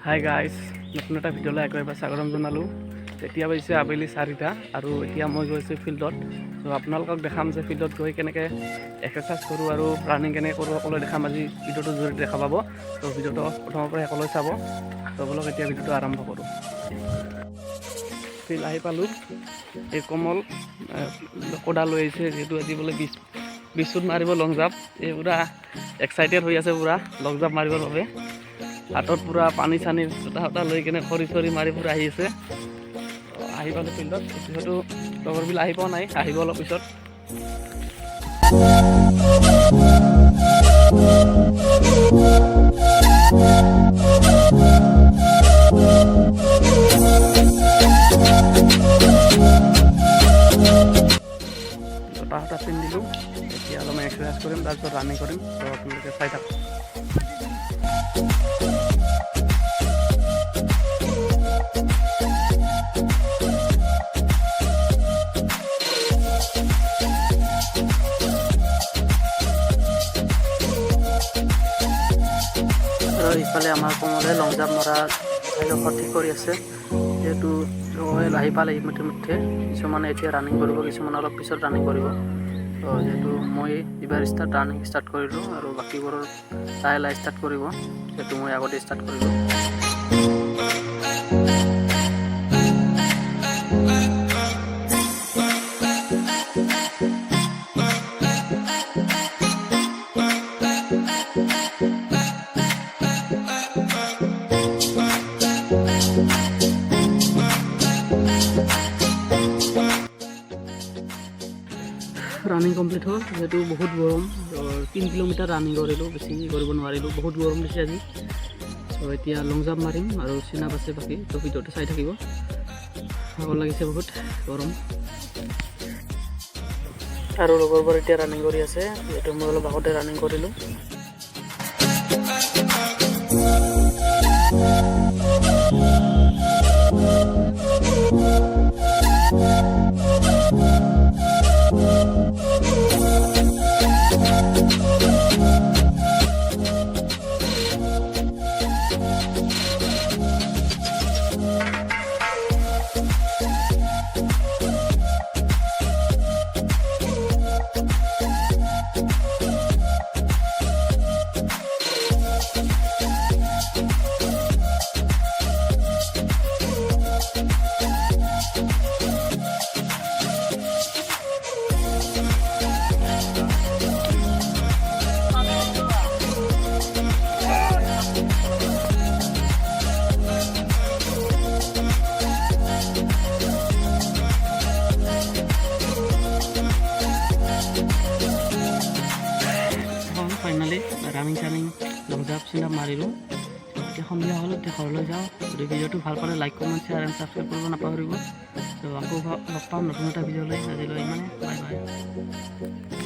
Hi guys, নতুন এটা ভিডিঅ'লৈ আকৌ এবাৰ স্বাগতম জনালোঁ। এতিয়া হৈছে আবেলি 4টা আৰু এতিয়া মই গৈছোঁ ফিল্ডত। ত' আপোনালোকক দেখাম যে ফিল্ডত গৈ কেনেকৈ এক্সাৰচাইজ কৰোঁ আৰু ৰানিং কেনেকৈ কৰোঁ সকলোৱে দেখাম আজি ভিডিঅ'টোৰ জৰিয়তে দেখা পাব। ত' ভিডিঅ'টো প্ৰথমৰ পৰা সকলোৱে চাব। ত' ব'লক এতিয়া ভিডিঅ'টো আৰম্ভ কৰোঁ। ফিল্ড আহি পালোঁ। এই কমল কোডাল লৈ আহিছে, যিহেতু আজি বোলে 20 শ্বুট মাৰিব লং জাম্প। এই পূৰা এক্সাইটেড হৈ আছে পূৰা লং জাম্প মাৰিবৰ বাবে। হাতত পূৰা পানী চানী জোতা লৈ কেনে খৰি চৰি মাৰি পূৰা আহি আছে। আহি পালোঁ ফিল্ডত। যিহেতু লগৰবিলাক আহি পোৱা নাই, আহিব অলপ পিছত। জোতা পিন্ধিলোঁ। এতিয়া অলপমান এক্সাৰচাইজ কৰিম, তাৰপিছত ৰানিং কৰিম। ত' আপোনালোকে চাই থাকক। আৰু ইফালে আমাৰ কমলে লং জাম্প মৰা ঠাইডোখৰ ঠিক কৰি আছে। যিহেতু আহি পালে ইতিমধ্যে কিছুমানে এতিয়া ৰানিং কৰিব, কিছুমানে অলপ পিছত ৰানিং কৰিব। তো যিহেতু মই এইবাৰ ৰানিং ষ্টাৰ্ট কৰিলোঁ আৰু বাকীবোৰৰ লাহে লাহে ষ্টাৰ্ট কৰিব, যিহেতু মই আগতে ষ্টাৰ্ট কৰিলোঁ। ৰানিং কমপ্লিট হ'ল। যিহেতু বহুত গৰম, 3 কিলোমিটাৰ ৰানিং কৰিলোঁ, বেছি কৰিব নোৱাৰিলোঁ, বহুত গৰম দিছে আজি। ত' এতিয়া লং জাম্প মাৰিম আৰু চিনাপ আছে বাকী। ত' ভিডিঅ'টো চাই থাকিব। ভাগৰ লাগিছে বহুত, গৰম। আৰু লগৰবোৰ এতিয়া ৰানিং কৰি আছে, যিহেতু মই অলপ আগতে ৰানিং কৰিলোঁ। ফাইনেলি ৰানিং চানিং লং জাম্প চিনাপ মাৰিলোঁ। এতিয়া সন্ধিয়া হ'ল, এতিয়া ঘৰলৈ যাওঁ। যদি ভিডিঅ'টো ভাল পালে like comment share and subscribe কৰিব নাপাহৰিব। ত' আকৌ লগ পাম নতুন এটা ভিডিঅ'লৈ। আজিলৈ ইমানে, বাই বাই।